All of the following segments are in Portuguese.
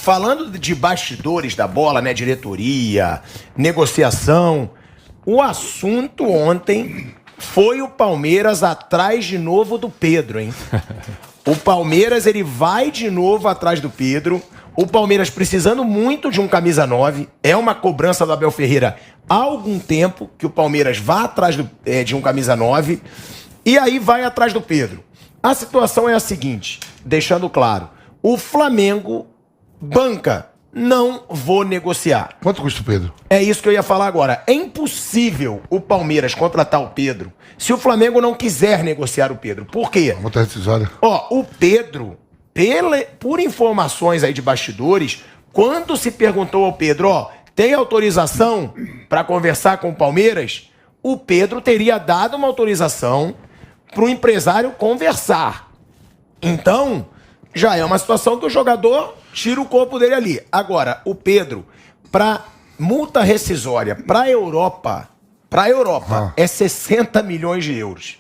falando de bastidores da bola, né? Diretoria, negociação. O assunto ontem foi o Palmeiras atrás de novo do Pedro, hein? O Palmeiras, ele vai de novo atrás do Pedro. O Palmeiras precisando muito de um camisa 9. É uma cobrança do Abel Ferreira há algum tempo que o Palmeiras vá atrás de um camisa 9. E aí vai atrás do Pedro. A situação é a seguinte, deixando claro. O Flamengo banca, não vou negociar. Quanto custa o Pedro? É isso que eu ia falar agora. É impossível o Palmeiras contratar o Pedro se o Flamengo não quiser negociar o Pedro. Por quê? Multa rescisória. Ó, o Pedro, por informações aí de bastidores, quando se perguntou ao Pedro, ó, tem autorização para conversar com o Palmeiras? O Pedro teria dado uma autorização para o empresário conversar. Então, já é uma situação que o jogador tira o corpo dele ali. Agora, o Pedro, para multa rescisória para a Europa, é 60 milhões de euros.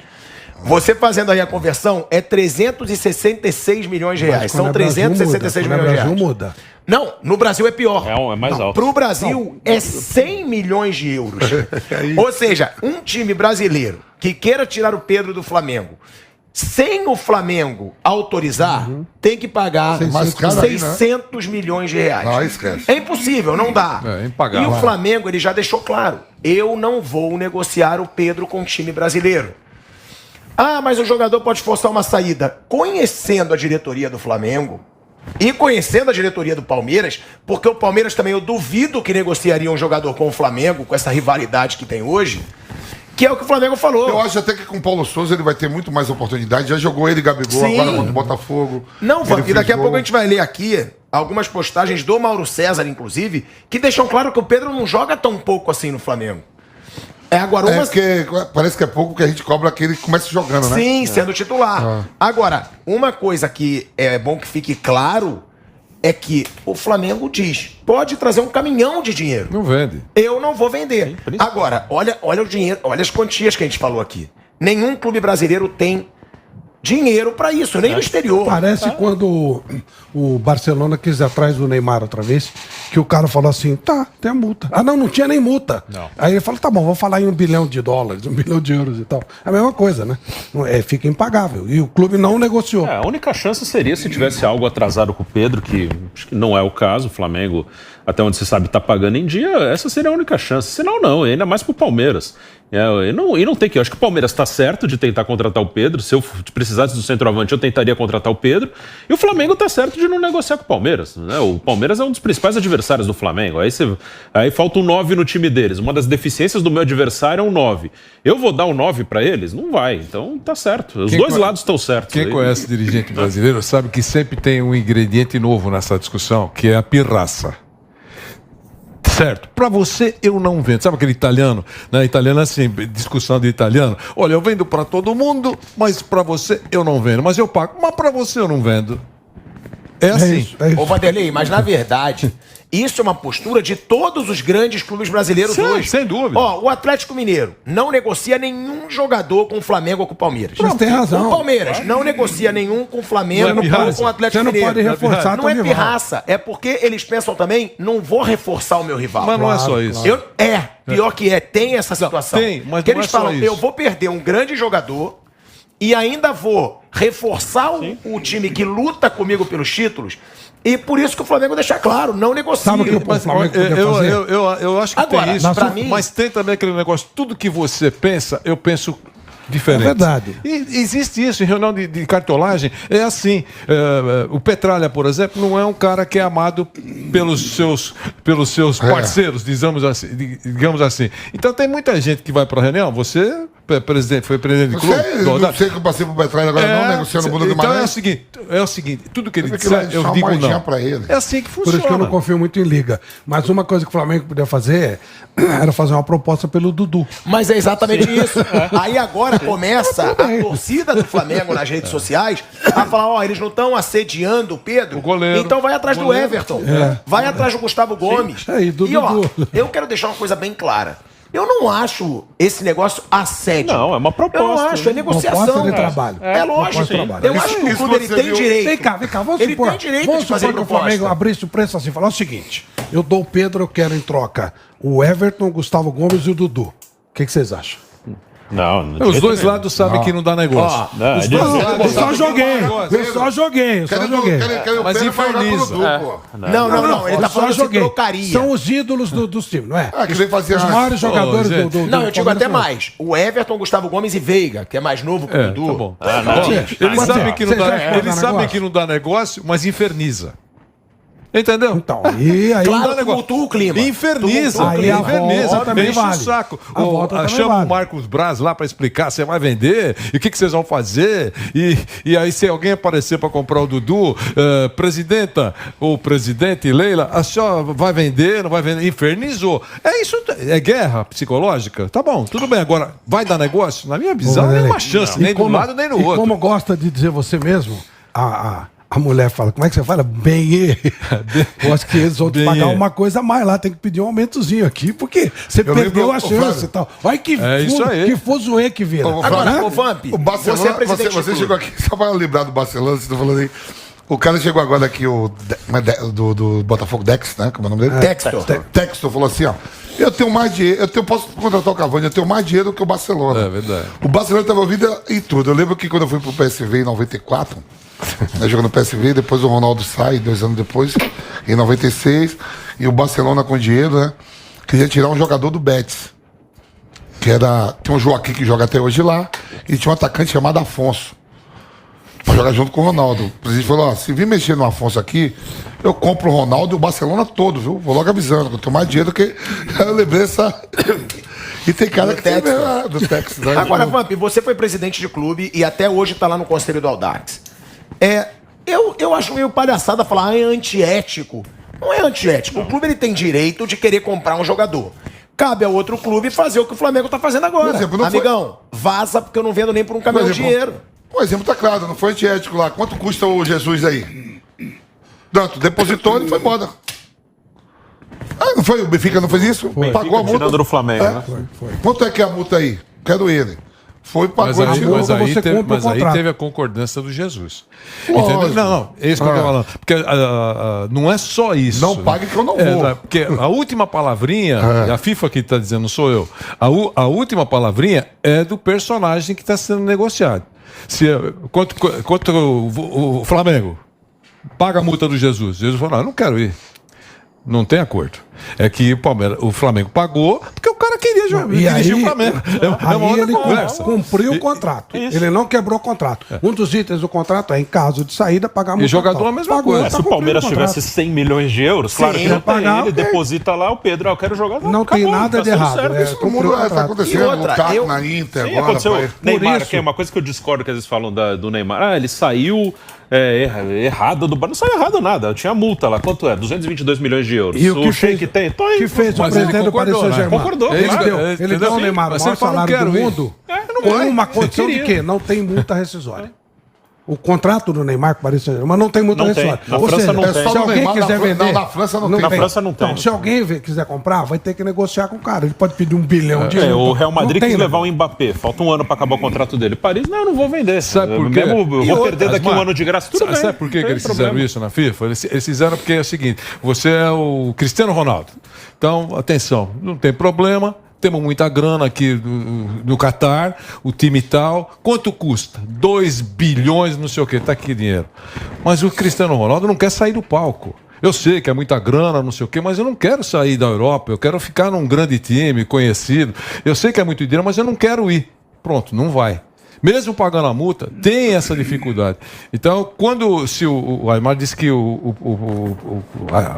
Você fazendo aí a conversão, é 366 milhões de reais. São 366 milhões de reais. No Brasil muda. Não, no Brasil é pior. É mais alto. Para o Brasil é 100 milhões de euros. Ou seja, um time brasileiro que queira tirar o Pedro do Flamengo, sem o Flamengo autorizar, tem que pagar 600 milhões de reais. Ah, esquece. É impossível, não dá. É impagável. E o Flamengo, ele já deixou claro, eu não vou negociar o Pedro com o time brasileiro. Ah, mas o jogador pode forçar uma saída. Conhecendo a diretoria do Flamengo e conhecendo a diretoria do Palmeiras, porque o Palmeiras também, eu duvido que negociaria um jogador com o Flamengo, com essa rivalidade que tem hoje, que é o que o Flamengo falou. Eu acho até que com o Paulo Souza ele vai ter muito mais oportunidade. Já jogou ele, Gabigol, Sim. agora contra o Botafogo. Não, e daqui a pouco a gente vai ler aqui algumas postagens do Mauro César, inclusive, que deixam claro que o Pedro não joga tão pouco assim no Flamengo. Agora porque parece que é pouco que a gente cobra que ele comece jogando, né? Sim, sendo titular. Agora, uma coisa que é bom que fique claro é que o Flamengo diz, pode trazer um caminhão de dinheiro. Não vende. Eu não vou vender. Agora, olha o dinheiro, olha as quantias que a gente falou aqui. Nenhum clube brasileiro tem dinheiro pra isso, nem no exterior. Parece quando o Barcelona quis ir atrás do Neymar outra vez, que o cara falou assim, tá, tem a multa. Ah, não tinha nem multa. Não. Aí ele falou, tá bom, vou falar em $1 bilhão, $1 bilhão de euros e tal. É a mesma coisa, né? Fica impagável. E o clube não negociou. A única chance seria se tivesse algo atrasado com o Pedro, que acho que não é o caso. O Flamengo, até onde você sabe, tá pagando em dia. Essa seria a única chance. Senão, não. Ainda mais pro Palmeiras. E não tem que. Eu acho que o Palmeiras está certo de tentar contratar o Pedro. Se eu precisasse do centroavante, eu tentaria contratar o Pedro. E o Flamengo está certo de não negociar com o Palmeiras, né? O Palmeiras é um dos principais adversários do Flamengo. Aí falta um 9 no time deles. Uma das deficiências do meu adversário é um 9. Eu vou dar um 9 para eles? Não vai. Então tá certo. Os dois lados estão certos. Quem conhece dirigente brasileiro sabe que sempre tem um ingrediente novo nessa discussão, que é a pirraça. Certo, para você eu não vendo. Sabe aquele italiano? Né? Italiano é assim, discussão de italiano. Olha, eu vendo para todo mundo, mas para você eu não vendo. Mas eu pago, mas para você eu não vendo. É assim. Isso. Ô, Vanderlei, mas na verdade, isso é uma postura de todos os grandes clubes brasileiros hoje. Sem dúvida. Ó, o Atlético Mineiro não negocia nenhum jogador com o Flamengo ou com o Palmeiras. Mas tem razão. O Palmeiras não negocia nenhum com o Flamengo ou com o Atlético Você não Mineiro. pode reforçar Não é teu rival. pirraça, é porque eles pensam também, não vou reforçar o meu rival. Mas não é só isso. Pior que tem essa situação. Tem, mas que não eles é só falam, isso. eu vou perder um grande jogador e ainda vou reforçar o time que luta comigo pelos títulos. E por isso que o Flamengo deixa claro, não negocia. Sabe o que o Flamengo podia fazer? Eu acho que Agora, tem isso, pra mim- mas tem também aquele negócio, tudo que você pensa, eu penso diferente. É verdade. E existe isso em reunião de cartolagem. É assim, o Petralha, por exemplo, não é um cara que é amado pelos seus parceiros, digamos assim. Então tem muita gente que vai para a reunião, você foi presidente de clube. Não sei que eu passei pro Petralha agora não, negociando o Bruno Então Guimarães. é o seguinte, tudo que ele Tem que disser, deixar eu uma digo moedinha não. pra ele. É assim que Por funciona. isso que eu não confio muito em liga. Mas uma coisa que o Flamengo podia fazer era fazer uma proposta pelo Dudu. Mas é exatamente isso. Aí agora começa a torcida do Flamengo nas redes sociais a falar, ó, eles não estão assediando o Pedro, O goleiro. então vai atrás O do goleiro. Everton, vai atrás do Gustavo Gomes. É, e do ó, Dudu. eu quero deixar uma coisa bem clara. Eu não acho esse negócio assédio. Não, é uma proposta. Eu não acho, é negociação. Proposta de trabalho. É lógico. Proposta de trabalho. Eu acho que o clube ele você tem viu? direito. Vem cá, vamos Ele supor. tem direito Vamos de fazer supor que o proposta. Flamengo abrisse o preço assim, falar o seguinte: eu dou o Pedro, eu quero em troca o Everton, o Gustavo Gomes e o Dudu. O que vocês acham? Não, Os dois lados sabem que não dá negócio. Não, Eu só joguei. Mas inferniza. Não, ele tá falando que trocaria. São os ídolos dos times, não é? Que nem fazia Os maiores jogadores gente. do Não, eu digo até Palmeiras. mais. O Everton, Gustavo Gomes e Veiga, que é mais novo que o Dudu. Tá bom. Eles Eles sabem que não dá negócio, mas inferniza. Entendeu? Então, e aí... Claro, tumultua o clima. Inferniza. Aí a Inferniza. volta também Enche o vale. saco. A volta também Chama vale. o Marcos Braz lá pra explicar. Você vai vender? E o que vocês vão fazer? E aí, se alguém aparecer pra comprar o Dudu, presidenta ou presidente Leila, a senhora vai vender, não vai vender? Infernizou. É isso. É guerra psicológica? Tá bom, tudo bem. Agora, vai dar negócio? Na minha visão, não é uma chance. Nem de um lado, nem no E outro. como gosta de dizer você mesmo, a mulher fala, como é que você fala? Bem, eu acho que eles vão te Bem, pagar uma coisa a mais lá, tem que pedir um aumentozinho aqui, porque você perdeu lembro, a ô, chance Flávio, e tal. Olha que isso aí. que fuzuê que vira. Agora, ô Vamp, O Barcelona, você é presidente do você clube. chegou aqui, só para lembrar do Barcelona, você tá falando aí. O cara chegou agora aqui, do Botafogo, Dex, né? Como é o nome dele? Textor falou assim, ó. Eu tenho mais dinheiro, posso contratar o Cavani, eu tenho mais dinheiro que o Barcelona. É verdade. O Barcelona estava ouvindo em tudo. Eu lembro que quando eu fui pro PSV em 94, né, jogando no PSV, depois o Ronaldo sai, 2 anos depois, em 96, e o Barcelona com dinheiro, né? Queria tirar um jogador do Betis. Tinha um Joaquim que joga até hoje lá, e tinha um atacante chamado Afonso. Pra jogar junto com o Ronaldo. O presidente falou, ó, se vir mexer no Afonso aqui, eu compro o Ronaldo e o Barcelona todo, viu? Vou logo avisando, que eu tenho mais dinheiro do que... Eu lembrei essa... E tem cara que tem do Texas. Né? Agora, Vamp, você foi presidente de clube e até hoje tá lá no Conselho do Audax. Eu acho meio palhaçada falar, é antiético. Não é antiético. O clube ele tem direito de querer comprar um jogador. Cabe ao outro clube fazer o que o Flamengo tá fazendo agora. Por exemplo, não Amigão, vaza porque eu não vendo nem por um caminhão de dinheiro. O exemplo tá claro, não foi antiético lá. Quanto custa o Jesus aí? Tanto, depositou e foi embora. Não foi? O Benfica não fez isso? Pagou a multa. Tirando do Flamengo, né? Foi. Quanto é que é a multa aí? Quero ele. Foi, Mas pagou e tirou. você compra o aí contrato. teve a concordância do Jesus. Entendeu? Não, é isso que eu tô falando. Porque não é só isso. Não pague que eu não vou. Porque a última palavrinha, a FIFA que está dizendo, não sou eu, a última palavrinha é do personagem que está sendo negociado. Quanto o Flamengo paga a multa do Jesus? Jesus falou, não, eu não quero ir. Não tem acordo. É que o Flamengo pagou porque o cara queria dirigir o Flamengo. É uma outra ele conversa. cumpriu o contrato. Ele não quebrou o contrato. Um dos itens do contrato é, em caso de saída, pagar a multa. E jogador a mesma coisa. Se o Palmeiras tivesse 100 milhões de euros, claro que não tem. pagar, Ele ok. deposita lá, o Pedro, eu quero jogar. Não tem nada de tudo errado, certo. é, Isso O mundo tá acontecendo. E outra, o Caco eu- na Inter Sim, agora. aconteceu. pai. Neymar, isso- que é uma coisa que eu discordo que às vezes falam do Neymar. Ele saiu errado do bar. Não saiu errado nada. Tinha multa lá. Quanto é? 222 milhões de euros. E o que Sheik fez- tem? Tô aí. que fez o Mas ele presidente do Paris concordou, né? Saint-Germain. Concordou, Ele claro. deu, ele Entendeu? deu ao Neymar o Mas maior você fala, não salário do quero ir. mundo não com vai. uma condição de Queria. quê? Não tem multa rescisória. O contrato do Neymar com o Paris Saint-Germain não tem multa Não tem. rescisória. Na Ou França seja, não tem. se É só no alguém Neymar, quiser na Fran- vender... não, na França não tem. Na França não tem. Então, se alguém quiser comprar, vai ter que negociar com o cara. Ele pode pedir 1 bilhão de euros. O Real Madrid Não tem, quis né? levar o Mbappé. Falta um ano para acabar o contrato dele. Paris, não, eu não vou vender. Sabe por quê? Mesmo, eu vou perder daqui Asmar, um ano de graça. Tudo bem. Sabe por que não tem eles problema. fizeram isso na FIFA? Eles fizeram porque é o seguinte: você é o Cristiano Ronaldo. Então, atenção, não tem problema. Temos muita grana aqui no Catar, o time tal. Quanto custa? 2 bilhões, não sei o quê. Tá aqui dinheiro. Mas o Cristiano Ronaldo não quer sair do palco. Eu sei que é muita grana, não sei o quê, mas eu não quero sair da Europa. Eu quero ficar num grande time, conhecido. Eu sei que é muito dinheiro, mas eu não quero ir. Pronto, não vai. Mesmo pagando a multa, tem essa dificuldade. Então, se o Aymar disse que o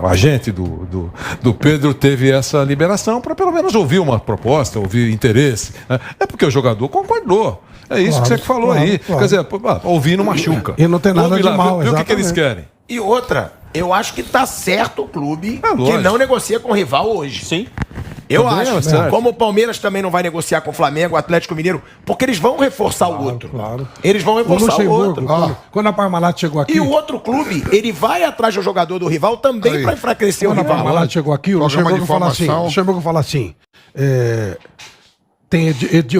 agente do Pedro teve essa liberação para pelo menos ouvir uma proposta, ouvir interesse, né? É porque o jogador concordou. É isso que você falou aí. claro. Quer dizer, ouvir não machuca. E não tem nada Ouve de lá, mal, vê o que eles exatamente. querem. E outra, eu acho que tá certo o clube que lógico. não negocia com o rival hoje. Sim. Eu Também acho. é certo. Como o Palmeiras também não vai negociar com o Flamengo, o Atlético Mineiro, porque eles vão reforçar o outro. claro. Eles vão O reforçar o Luxemburgo, outro. quando a Parmalat chegou aqui... E o outro clube, ele vai atrás do jogador do rival também Aí. para enfraquecer o Quando a rival. Parmalat chegou aqui, o Programa Luxemburgo de falou assim, formação. o Luxemburgo falou assim, eu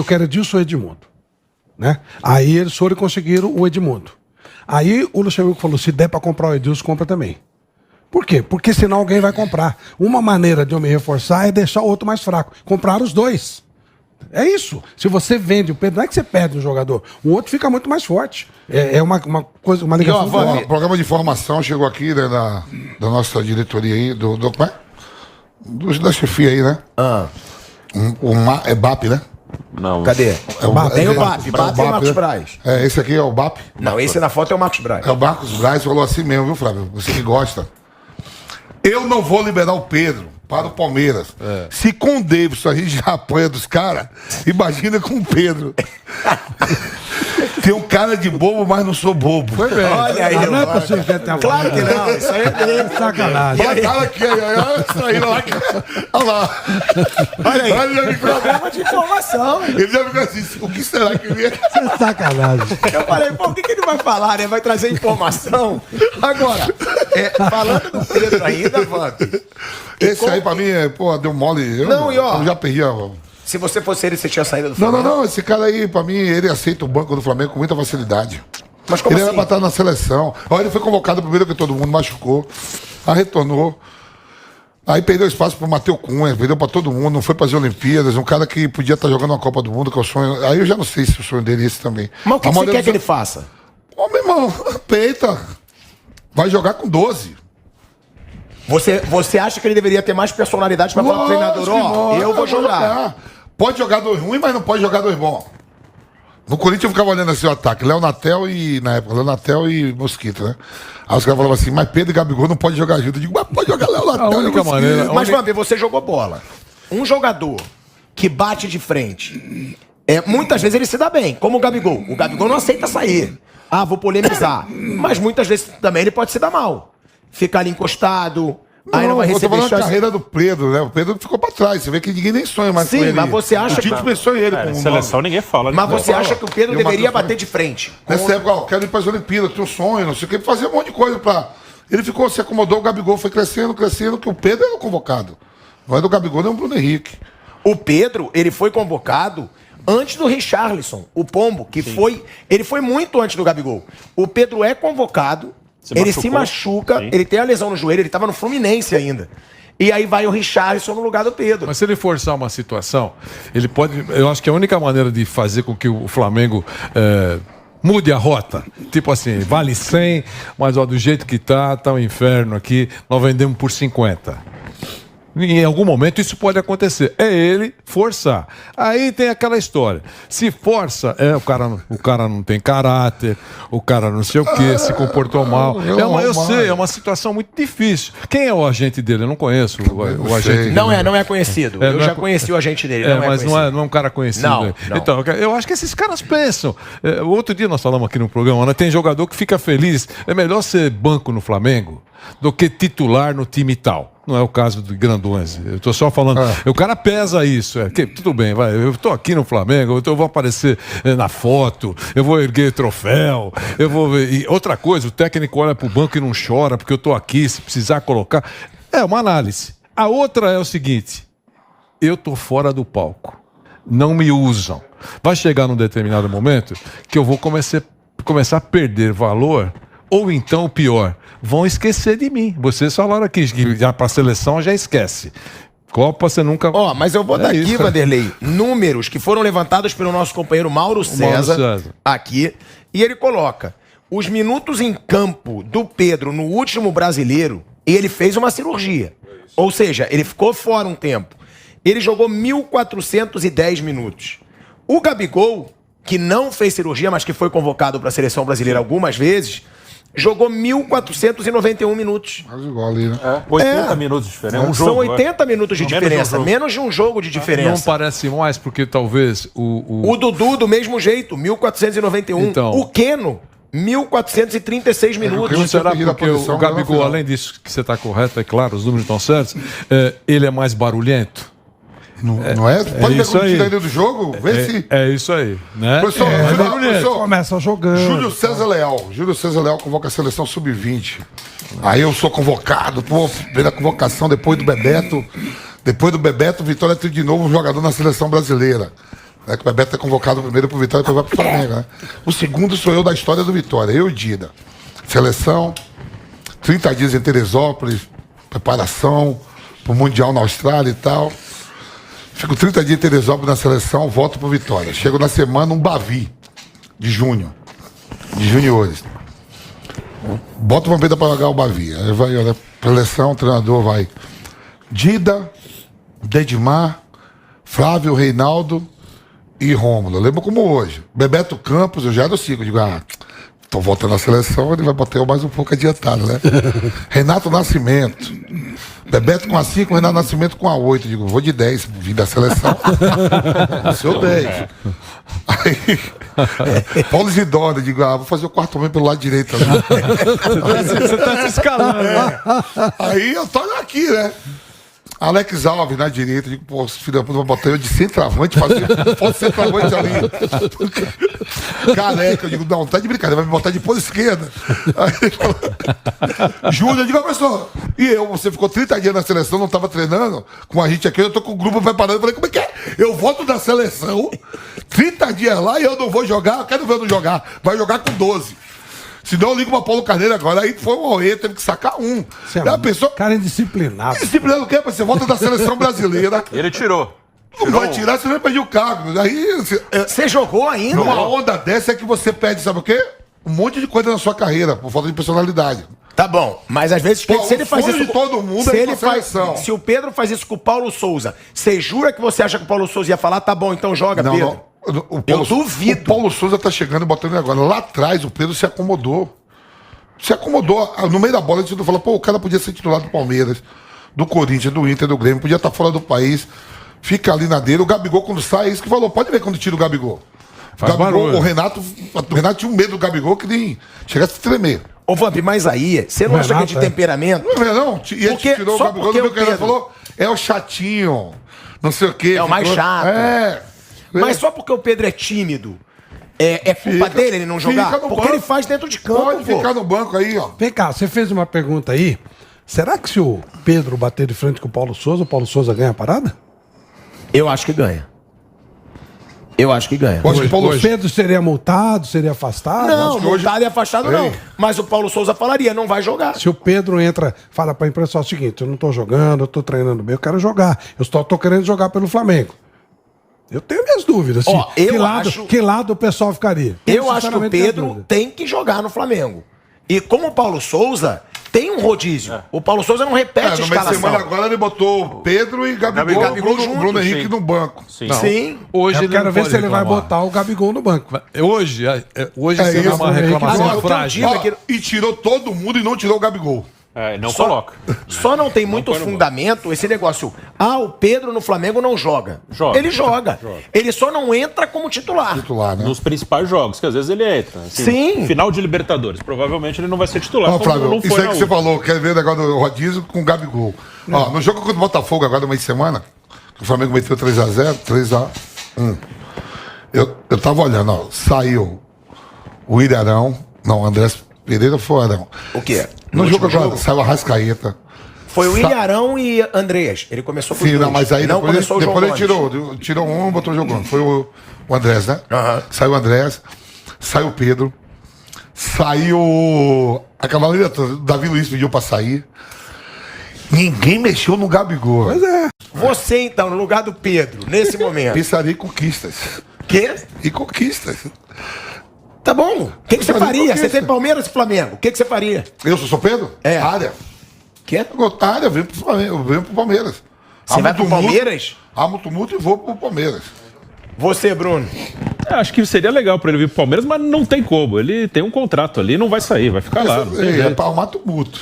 quero Edilson ou Edmundo. Né? Aí eles foram e conseguiram o Edmundo. Aí o Luxemburgo falou, se der para comprar o Edilson, compra também. Por quê? Porque senão alguém vai comprar. Uma maneira de eu me reforçar é deixar o outro mais fraco. Comprar os dois. É isso. Se você vende o Pedro, não é que você perde um jogador. O outro fica muito mais forte. É uma coisa, uma ligação. O programa de formação chegou aqui, né, da nossa diretoria aí, da chefia aí, né? É BAP, né? Não. Cadê? Tem o BAP. BAP é o Marcos né? Braz. Esse aqui é o BAP. Não, esse na foto é o Marcos Braz. É o Marcos Braz, falou assim mesmo, viu, Flávio? Você que gosta. Eu não vou liberar o Pedro para o Palmeiras. Se com o Davidson a gente já apanha dos caras, imagina com o Pedro. Tem um cara de bobo, mas não sou bobo. Olha aí, não é possível que tenha claro que não, isso aí é dele. sacanagem. Olha a cara aqui, olha isso aí, olha lá. Olha aí, Olha, ele programa de informação. ele já ficou assim, o que será que ele é? Isso é sacanagem. Eu falei, pô, o que ele vai falar, né? Vai trazer informação. Agora, falando do Pedro ainda, Vamp. Esse aí pra mim, deu mole. Eu já perdi a... Se você fosse ele, você tinha saído do Não, Flamengo? esse cara aí, pra mim, ele aceita o banco do Flamengo com muita facilidade. Mas como ele assim? era pra estar na seleção. Olha, ele foi convocado primeiro que todo mundo, machucou. Aí retornou. Aí perdeu espaço pro Matheus Cunha, perdeu pra todo mundo, não foi pras Olimpíadas. Um cara que podia estar jogando uma Copa do Mundo, que é o sonho. Aí eu já não sei se o sonho dele é esse também. Mas o que você quer que ele faça? Ô, meu irmão, peita. Vai jogar com 12. Você acha que ele deveria ter mais personalidade pra falar pro treinador, eu vou jogar. Pode jogar 2 ruins, mas não pode jogar 2 bons. No Corinthians eu ficava olhando assim o ataque. Léo Natel e, na época, Léo Natel e Mosquito, né? Aí os caras falavam assim, mas Pedro e Gabigol não pode jogar junto. Eu digo, mas pode jogar Léo Natel. A única maneira... Mas, Vamp, você jogou bola. Um jogador que bate de frente, muitas vezes ele se dá bem, como o Gabigol. O Gabigol não aceita sair. Vou polemizar. Mas muitas vezes também ele pode se dar mal. Ficar ali encostado... Aí não vai receber eu tô falando da chance. carreira do Pedro, né? O Pedro ficou pra trás. Você vê que ninguém nem sonha mais Sim, com ele. mas você acha o Tite que... pensou em ele com Seleção ninguém fala. Mas você acha que o Pedro E o deveria Matheus bater de frente? Nessa época, quero ir para as Olimpíadas, tenho um sonho, não sei o que, fazer um monte de coisa pra... Ele ficou, se acomodou, o Gabigol foi crescendo, que o Pedro era o convocado. Não é do Gabigol, nem o Bruno Henrique. O Pedro, ele foi convocado antes do Richarlison, o Pombo, que foi... Ele foi muito antes do Gabigol. O Pedro é convocado, ele se machuca, ele tem a lesão no joelho, ele estava no Fluminense ainda. E aí vai o Richarlison no lugar do Pedro. Mas se ele forçar uma situação, ele pode... Eu acho que a única maneira de fazer com que o Flamengo mude a rota, tipo assim, vale 100, mas do jeito que tá um inferno aqui, nós vendemos por 50. Em algum momento isso pode acontecer. É ele forçar. Aí tem aquela história. Se força, o cara não tem caráter, o cara não sei o quê, se comportou mal. Eu sei, é uma situação muito difícil. Quem é o agente dele? Eu não conheço o agente dele. Não é conhecido. Eu já conheci o agente dele. Mas não é um cara conhecido. Não. Então, eu acho que esses caras pensam. Outro dia nós falamos aqui no programa, né? Tem jogador que fica feliz. É melhor ser banco no Flamengo do que titular no time tal. Não é o caso de grandões. Eu tô só falando. O cara pesa isso. Tudo bem, vai. Eu tô aqui no Flamengo, eu vou aparecer na foto, eu vou erguer troféu, eu vou. E outra coisa, o técnico olha pro banco e não chora, porque eu tô aqui, se precisar colocar. É uma análise. A outra é o seguinte: eu tô fora do palco. Não me usam. Vai chegar num determinado momento que eu vou começar a perder valor. Ou então, o pior, vão esquecer de mim. Vocês falaram aqui que já para a seleção já esquece. Copa você nunca... mas eu vou dar aqui, Vanderlei, números que foram levantados pelo nosso companheiro Mauro César, aqui, e ele coloca os minutos em campo do Pedro no último Brasileiro, e ele fez uma cirurgia. Ou seja, ele ficou fora um tempo. Ele jogou 1.410 minutos. O Gabigol, que não fez cirurgia, mas que foi convocado para a seleção brasileira algumas vezes... Jogou 1.491 minutos. Mas igual ali, né? 80 minutos de diferença. São 80 minutos de diferença. Menos de um jogo de diferença. Não parece mais, porque talvez o Dudu, do mesmo jeito, 1.491. Então, o Keno, 1.436 minutos. Não será porque o Gabigol, além disso que você está correto, é claro, os números estão certos, ele é mais barulhento? Não é? Pode perguntar ainda do jogo? Vê se... É isso aí, né? Professor, começa jogando. Júlio César Leal convoca a seleção sub-20. Aí eu sou convocado, pela convocação depois do Bebeto. Depois do Bebeto, o Vitória tem de novo um jogador na seleção brasileira. Né, que o Bebeto é convocado primeiro pro Vitória e depois vai pro Flamengo. Né? O segundo sou eu da história do Vitória, eu e Dida. Seleção, 30 dias em Teresópolis, preparação pro Mundial na Austrália e tal. Fico 30 dias em Teresópolis na seleção, volto pro Vitória. Chego na semana um Bavi, de junho, de juniores. Bota uma venda pra jogar o Bavi. Aí vai, olha, seleção, o treinador vai. Dida, Dedimar, Flávio, Reinaldo e Rômulo. Eu lembro como hoje. Bebeto Campos, eu já era o 5. Eu digo, tô voltando à seleção, ele vai botar eu mais um pouco adiantado, né? Renato Nascimento. Bebeto com a 5, Renato Nascimento com a 8. Eu digo, vou de 10, vim da seleção. Seu 10. Aí, Paulo Isidoro, eu digo, vou fazer o quarto homem pelo lado direito. Você tá se escalando, né? Aí eu tô aqui, né? Alex Alves na direita, eu digo, pô, filho da puta, vai botar eu de centroavante, pode centroavante ali. Careca, eu digo, não, tá de brincadeira, vai me botar de ponta esquerda. Aí ele falou, Júlio, eu digo, professor, e eu, você ficou 30 dias na seleção, não tava treinando com a gente aqui, eu tô com o grupo preparando, eu falei, como é que é? Eu volto da seleção, 30 dias lá e eu não vou jogar, eu quero ver eu não jogar, vai jogar com 12. Senão eu ligo pra Paulo Carneiro agora. Aí foi um Aue, teve que sacar um. É pessoa... Cara indisciplinado. Indisciplinado o quê? Você volta da seleção brasileira. Ele tirou. Não vai tirar, você vai perder o cargo. Aí, Você jogou ainda? numa onda dessa é que você perde, sabe o quê? Um monte de coisa na sua carreira, por falta de personalidade. Tá bom, mas às vezes Pô, se ele faz isso de todo mundo se é ele pra faz, seleção. se o Pedro faz isso com o Paulo Souza, você jura que você acha que o Paulo Souza ia falar, tá bom, então joga, Não, Pedro? não. Eu duvido. O Paulo Souza tá chegando e botando ele agora. Lá atrás, o Pedro se acomodou. Se acomodou. No meio da bola, a gente falou, pô, o cara podia ser titular do Palmeiras, do Corinthians, do Inter, do Grêmio, podia estar fora do país, fica ali na dele. O Gabigol, quando sai, é isso que falou. Pode ver quando tira o Gabigol. O Renato tinha um medo do Gabigol que nem chegasse a tremer. Ô, Vamp, mas aí, você não acha que é de temperamento? Não é não? E ele tirou o só Gabigol, porque do o que ele Pedro falou, é o chatinho, não sei o quê. É o mais chato. Mas só porque o Pedro é tímido, é culpa dele ele não jogar? Fica no Porque banco. ele faz dentro de campo, Pode pô. ficar no banco aí, ó. Vem cá, você fez uma pergunta aí. Será que se o Pedro bater de frente com o Paulo Souza ganha a parada? Eu acho que ganha. Eu acho que ganha. Acho que o Paulo O Pedro seria multado, seria afastado? Não, acho que hoje- multado e afastado não. Ei. Mas o Paulo Souza falaria, não vai jogar. Se o Pedro entra, fala pra imprensa o seguinte, eu não tô jogando, eu tô treinando bem, eu quero jogar. Eu só tô querendo jogar pelo Flamengo. Eu tenho minhas dúvidas. Ó, eu acho- que lado o pessoal ficaria? Eu acho que o sinceramente, minhas Pedro dúvidas. tem que jogar no Flamengo. E como o Paulo Souza tem um rodízio. O Paulo Souza não repete a No meio de semana escalação. agora ele botou Pedro e Gabigol, Gabigol Bruno junto, Henrique sim. no banco. Sim. Não. Sim. Hoje Eu ele quero não ver pode se ele vai reclamar. botar o Gabigol no banco. Hoje É seria isso, uma Henrique. reclamação Agora, o que eu frágil. digo- Ó, e tirou todo mundo e não tirou o Gabigol. Não Só- coloca. Só não tem muito põe no fundamento esse negócio. O Pedro no Flamengo não joga. Joga. Ele joga. Ele só não entra como titular. Titular, né? Nos principais jogos, que às vezes ele entra. Assim, Sim. Final de Libertadores. Provavelmente ele não vai ser titular. Ó, como Flávio, não isso foi aí na que você última. falou, quer ver o negócio do rodízio com o Gabigol. Ó, no jogo contra o Botafogo agora, no meio de semana, que o Flamengo meteu 3x0, 3x1. Eu tava olhando, ó, saiu o Ilharão, não, André Pereira foi o Arão. O quê? No jogo último agora, saiu a Rascaeta. Foi o Ilharão e Andreas. Ele começou com os Sim, não, dois. mas aí não depois, começou o João depois ele Gomes. tirou um e botou jogando. Foi o Andrés, né? Aham. Saiu o Andrés, saiu o Pedro, saiu a cavaleira toda. O Davi Luiz pediu pra sair. Ninguém mexeu no Gabigol. Mas é. Você, então, no lugar do Pedro, nesse momento. Pensaria em conquistas. Quê? E conquistas. Tá bom. O que você Fazer faria? conquista. Você tem Palmeiras e Flamengo. O que você faria? Eu sou Pedro? É. Área. Quê? Área, venho pro Flamengo, eu venho pro Palmeiras. Você vai pro Palmeiras? Amo tumulto e vou pro Palmeiras. Você, Bruno. Acho que seria legal pra ele vir pro Palmeiras, mas não tem como. Ele tem um contrato ali, não vai sair, vai ficar lá. Não tem É jeito. pra arrumar tumulto.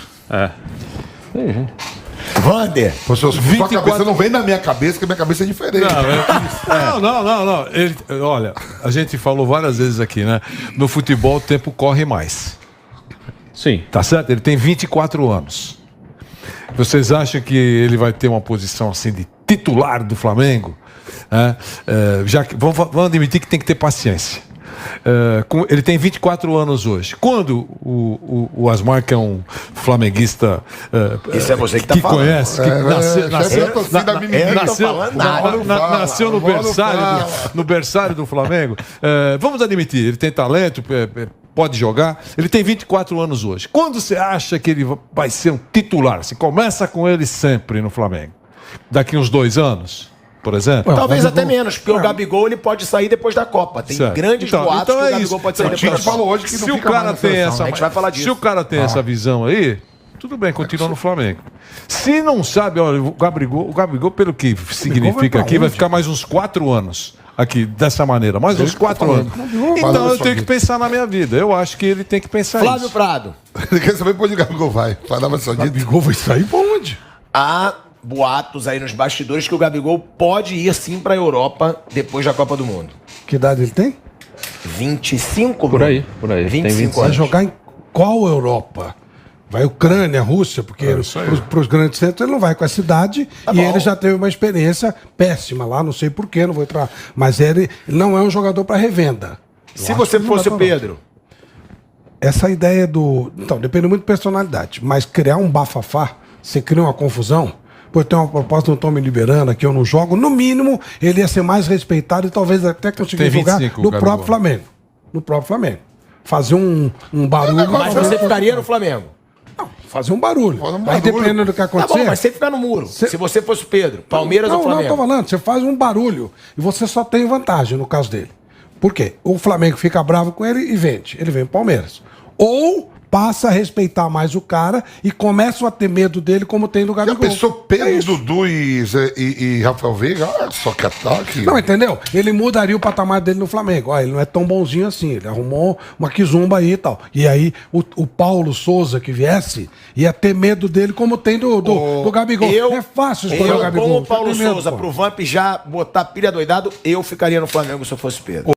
Vander. Sua 24 cabeça não vem na minha cabeça, que a minha cabeça é diferente. Não. Olha, a gente falou várias vezes aqui, né? No futebol o tempo corre mais. Sim. Tá certo? Ele tem 24 anos. Vocês acham que ele vai ter uma posição assim de titular do Flamengo? Já que, vamos admitir que tem que ter paciência. Ele tem 24 anos hoje. Quando o Asmar, que é um flamenguista Isso é você que tá falando. conhece, que nasceu no berçário do Flamengo, vamos admitir, ele tem talento, pode jogar, ele tem 24 anos hoje. Quando você acha que ele vai ser um titular? Se começa com ele sempre no Flamengo. Daqui uns 2 anos, por exemplo? Talvez até menos, porque o Gabigol ele pode sair depois da Copa. Tem grandes boatos que o Gabigol pode sair depois da Copa. Falou hoje que Se o cara tem essa, a gente vai falar disso. Se o cara tem essa visão aí, tudo bem, continua no Flamengo. Se não sabe, olha, o Gabigol pelo que significa aqui, vai ficar mais uns 4 anos aqui, dessa maneira. Mais uns 4 anos. Então eu tenho que pensar na minha vida. Eu acho que ele tem que pensar Flávio isso. Prado. Ele quer saber pra onde o Gabigol vai. Arábia Saudita. Gabigol vai sair pra onde? Há boatos aí nos bastidores que o Gabigol pode ir sim pra Europa depois da Copa do Mundo. Que idade ele tem? 25? Por aí. 25 Vai anos. jogar em qual Europa? Vai Ucrânia, Rússia, porque para os grandes centros ele não vai com essa idade e ele já teve uma experiência péssima lá, não sei porquê, não vou entrar. Mas ele não é um jogador para revenda. Se você fosse o Pedro, Essa ideia do. Então, depende muito da personalidade, mas criar um bafafá, você cria uma confusão. Pois tem uma proposta, não estão me liberando aqui, eu não jogo. No mínimo, ele ia ser mais respeitado e talvez até conseguir jogar no próprio Flamengo. No próprio Flamengo. Fazer um barulho. mas você ficaria no Flamengo. Fazer um barulho. Aí dependendo do que Tá acontecer. bom, mas você ficar no muro. Se você fosse o Pedro, Palmeiras ou Flamengo? Não, tô falando, você faz um barulho e você só tem vantagem no caso dele. Por quê? O Flamengo fica bravo com ele e vende. Ele vem pro Palmeiras. Ou passa a respeitar mais o cara e começam a ter medo dele como tem do Já Gabigol. pensou Pedro, Dudu e Rafael Veiga? Olha só que ataque. Não, entendeu? Ele mudaria o patamar dele no Flamengo. Ó, ele não é tão bonzinho assim. Ele arrumou uma quizumba aí e tal. E aí o Paulo Souza que viesse ia ter medo dele como tem do Gabigol. É fácil escolher o Gabigol. Como o Paulo Você tem medo, Souza, pô. pro Vamp já botar pilha doidado, eu ficaria no Flamengo se eu fosse Pedro.